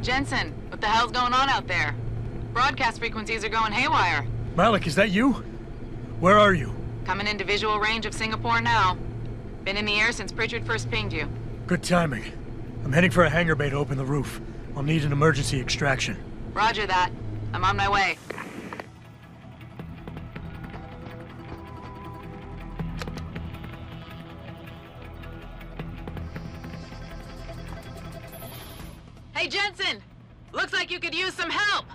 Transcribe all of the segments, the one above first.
Jensen, what the hell's going on out there? Broadcast frequencies are going haywire. Malik, is that you? Where are you? Coming into visual range of Singapore now. Been in the air since Pritchard first pinged you. Good timing. I'm heading for a hangar bay to open the roof. I'll need an emergency extraction. Roger that. I'm on my way. Hey, Jensen! Looks like you could use some help!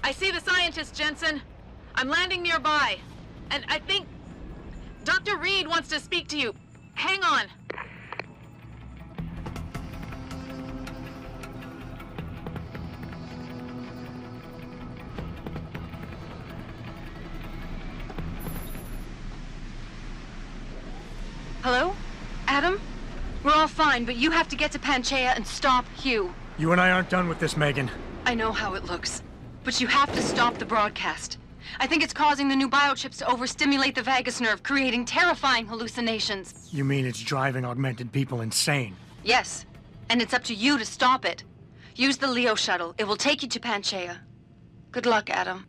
I see the scientist, Jensen. I'm landing nearby. And I think Dr. Reed wants to speak to you. Hang on. Hello? Adam? We're all fine, but you have to get to Panchaea and stop Hugh. You and I aren't done with this, Megan. I know how it looks, but you have to stop the broadcast. I think it's causing the new biochips to overstimulate the vagus nerve, creating terrifying hallucinations. You mean it's driving augmented people insane? Yes, and it's up to you to stop it. Use the Leo shuttle. It will take you to Panchaea. Good luck, Adam.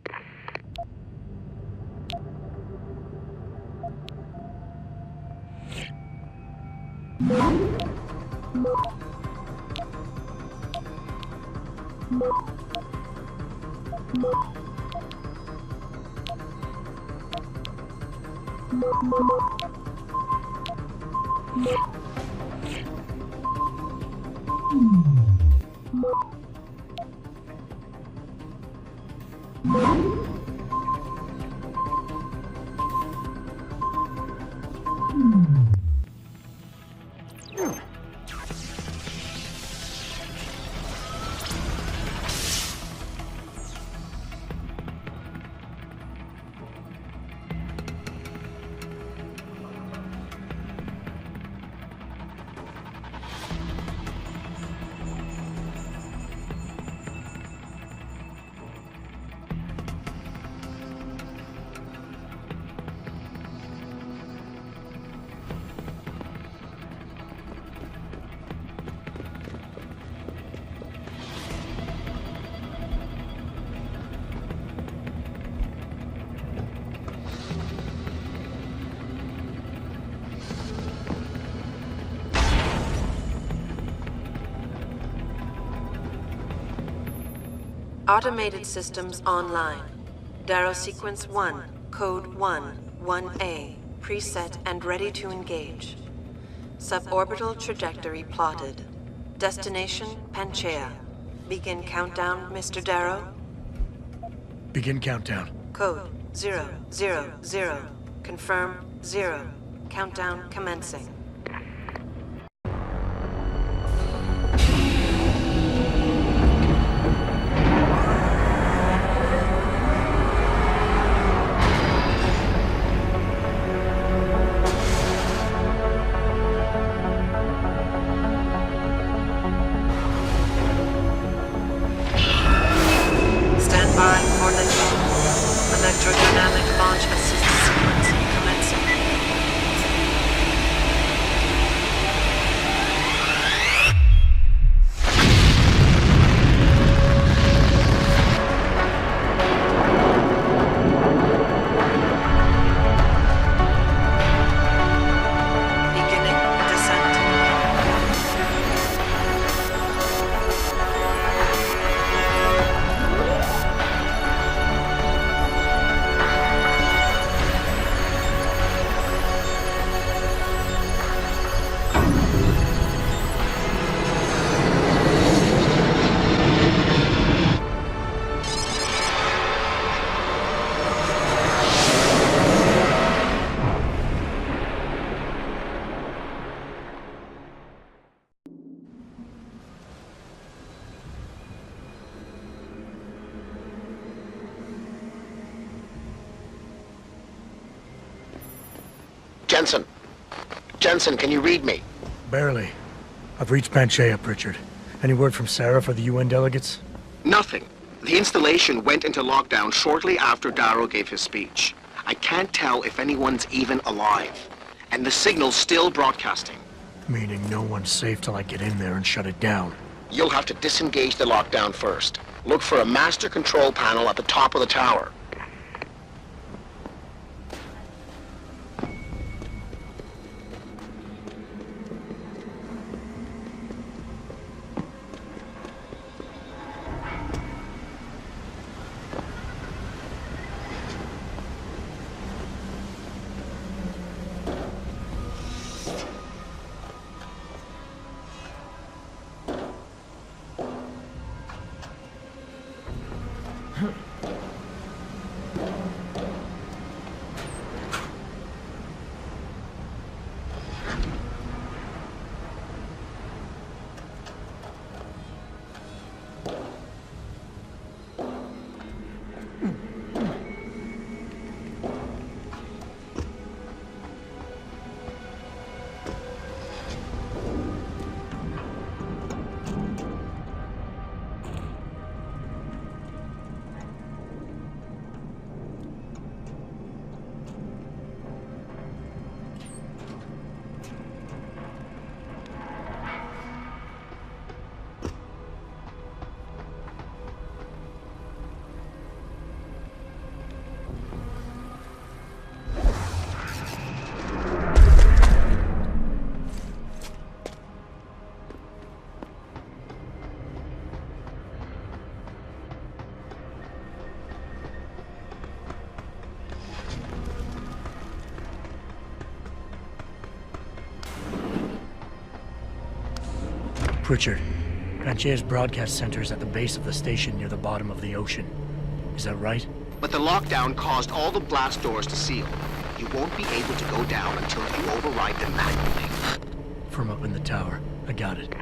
Automated systems online. Darrow sequence 1, code 1, 1A, preset and ready to engage. Suborbital trajectory plotted. Destination Panchaea. Begin countdown, Mr. Darrow. Begin countdown. Code 000. Confirm 0. Countdown commencing. Electrodynamic launch assist sequence commencing. Beginning descent. Jensen! Jensen, can you read me? Barely. I've reached Panchaea, Pritchard. Any word from Sarah for the UN delegates? Nothing. The installation went into lockdown shortly after Darrow gave his speech. I can't tell if anyone's even alive. And the signal's still broadcasting. Meaning no one's safe till I get in there and shut it down. You'll have to disengage the lockdown first. Look for a master control panel at the top of the tower. Pritchard, Panchea's broadcast center is at the base of the station near the bottom of the ocean. Is that right? But the lockdown caused all the blast doors to seal. You won't be able to go down until you override them manually. From up in the tower. I got it.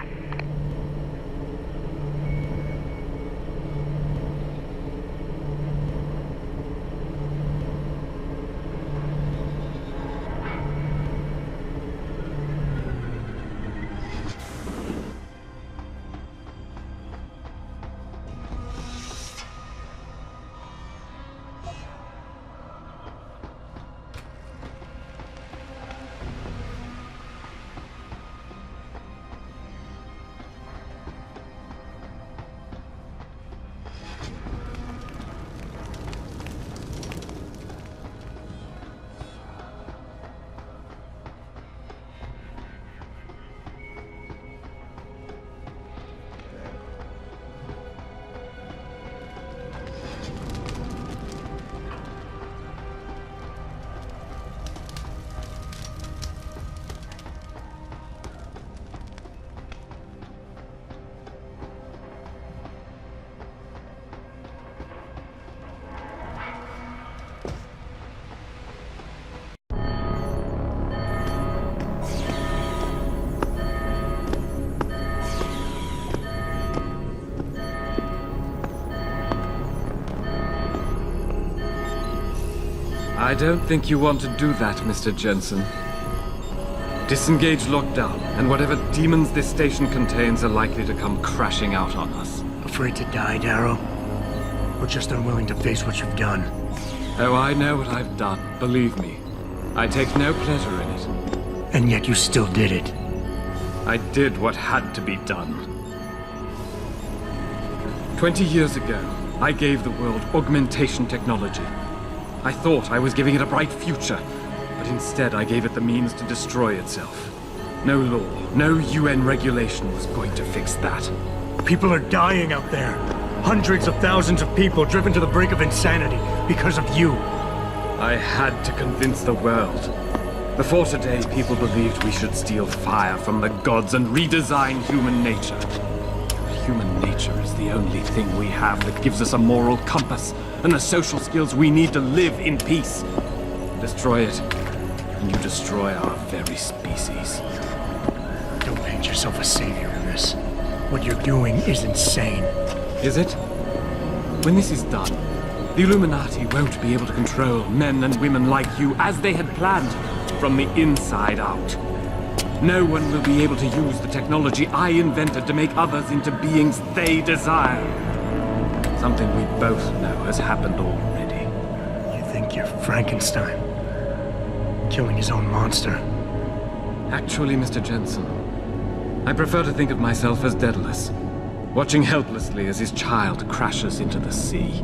I don't think you want to do that, Mr. Jensen. Disengage lockdown, and whatever demons this station contains are likely to come crashing out on us. Afraid to die, Darrow? Or just unwilling to face what you've done? Oh, I know what I've done, believe me. I take no pleasure in it. And yet you still did it. I did what had to be done. 20 years ago, I gave the world augmentation technology. I thought I was giving it a bright future, but instead I gave it the means to destroy itself. No law, no UN regulation was going to fix that. People are dying out there. Hundreds of thousands of people driven to the brink of insanity because of you. I had to convince the world. Before today, people believed we should steal fire from the gods and redesign human nature. Human nature is the only thing we have that gives us a moral compass and the social skills we need to live in peace. Destroy it, and you destroy our very species. Don't paint yourself a savior in this. What you're doing is insane. Is it? When this is done, the Illuminati won't be able to control men and women like you as they had planned, from the inside out. No one will be able to use the technology I invented to make others into beings they desire. Something we both know has happened already. You think you're Frankenstein? Killing his own monster? Actually, Mr. Jensen, I prefer to think of myself as Daedalus, watching helplessly as his child crashes into the sea.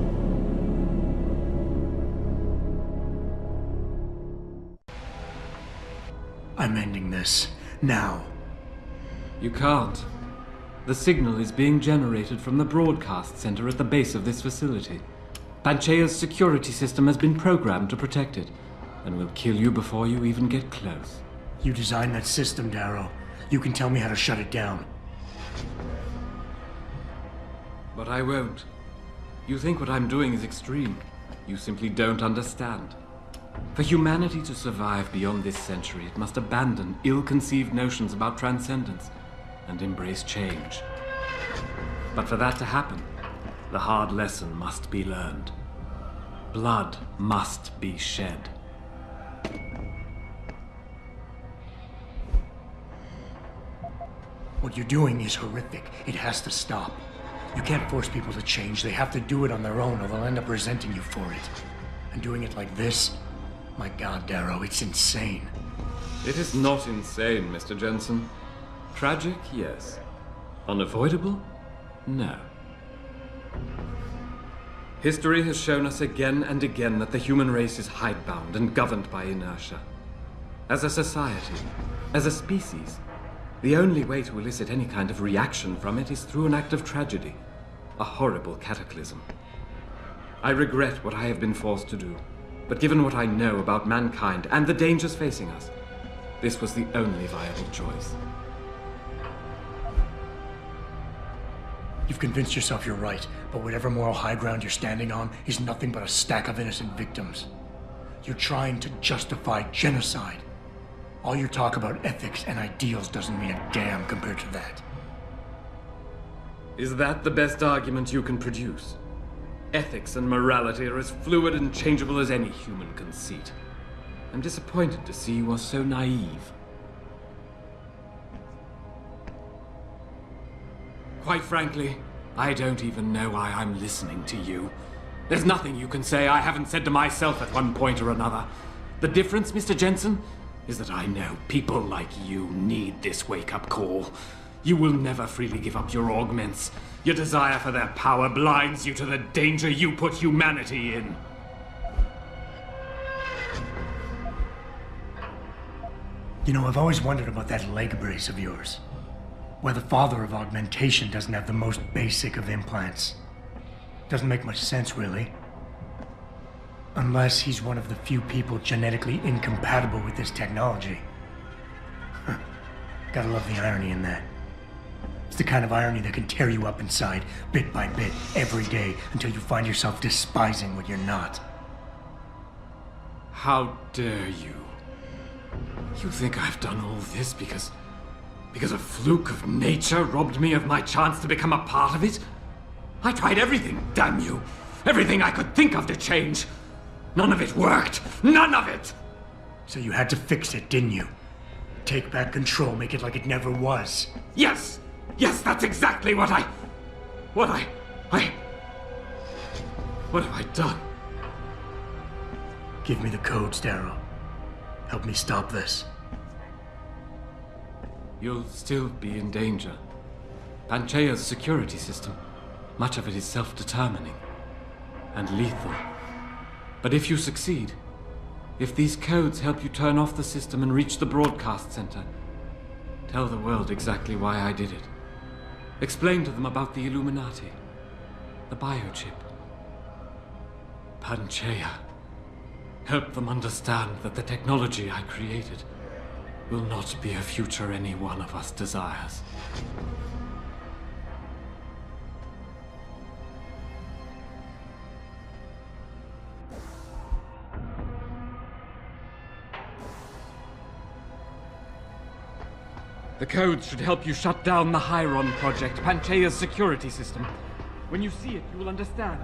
I'm ending this. Now. You can't. The signal is being generated from the broadcast center at the base of this facility. Panchea's security system has been programmed to protect it, and will kill you before you even get close. You designed that system, Darrow. You can tell me how to shut it down. But I won't. You think what I'm doing is extreme. You simply don't understand. For humanity to survive beyond this century, it must abandon ill-conceived notions about transcendence and embrace change. But for that to happen, the hard lesson must be learned. Blood must be shed. What you're doing is horrific. It has to stop. You can't force people to change. They have to do it on their own, or they'll end up resenting you for it. And doing it like this? My God, Darrow, it's insane. It is not insane, Mr. Jensen. Tragic, yes. Unavoidable? No. History has shown us again and again that the human race is hidebound and governed by inertia. As a society, as a species, the only way to elicit any kind of reaction from it is through an act of tragedy, a horrible cataclysm. I regret what I have been forced to do, but given what I know about mankind and the dangers facing us, this was the only viable choice. You've convinced yourself you're right, but whatever moral high ground you're standing on is nothing but a stack of innocent victims. You're trying to justify genocide. All your talk about ethics and ideals doesn't mean a damn compared to that. Is that the best argument you can produce? Ethics and morality are as fluid and changeable as any human conceit. I'm disappointed to see you are so naive. Quite frankly, I don't even know why I'm listening to you. There's nothing you can say I haven't said to myself at one point or another. The difference, Mr. Jensen, is that I know people like you need this wake-up call. You will never freely give up your augments. Your desire for their power blinds you to the danger you put humanity in. You know, I've always wondered about that leg brace of yours. Why the father of augmentation doesn't have the most basic of implants. Doesn't make much sense, really. Unless he's one of the few people genetically incompatible with this technology. Gotta love the irony in that. It's the kind of irony that can tear you up inside, bit by bit, every day, until you find yourself despising what you're not. How dare you? You think I've done all this because a fluke of nature robbed me of my chance to become a part of it? I tried everything, damn you! Everything I could think of to change! None of it worked! None of it! So you had to fix it, didn't you? Take back control, make it like it never was. Yes! Yes, that's exactly what have I done? Give me the codes, Darrow. Help me stop this. You'll still be in danger. Panchea's security system, much of it is self-determining and lethal. But if you succeed, if these codes help you turn off the system and reach the broadcast center, tell the world exactly why I did it. Explain to them about the Illuminati, the biochip, Panchea. Help them understand that the technology I created will not be a future any one of us desires. The codes should help you shut down the Hyron project, Panchea's security system. When you see it, you will understand.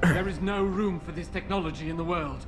There is no room for this technology in the world.